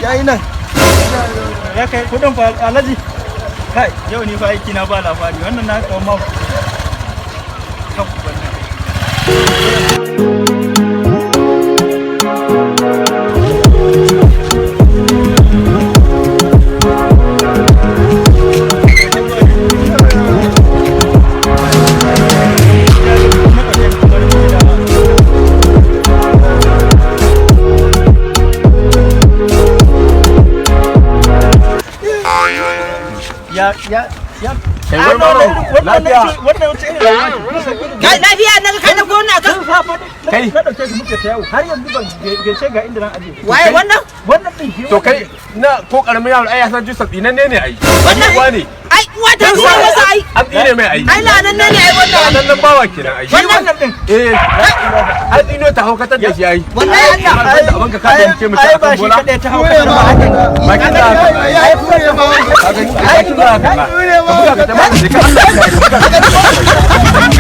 yayi nan ya kai kudin fa alaji kai yau ni fa aiki na ba labari wannan na kawo ma kan wannan ya lafiya na kai na gona ka kai ka dauke shi muke ta yawo har yanzu ban gaishe ga inda ran aje waye wannan din to kai na ko karamin yaro ai ya san jusa tsinan ne ai wannan ai wata zuwa masa ai an tsine mai ai ai lanan ne ai wannan nan bawa kenan ai wannan din ai tsino ta haukatar da shi ai wallahi Allah abin ka kada ce mu ta ba shi kada ta haukatar ba kin da ai fure ba ka ga ai kin da ka buga ka ta ma da ka Allah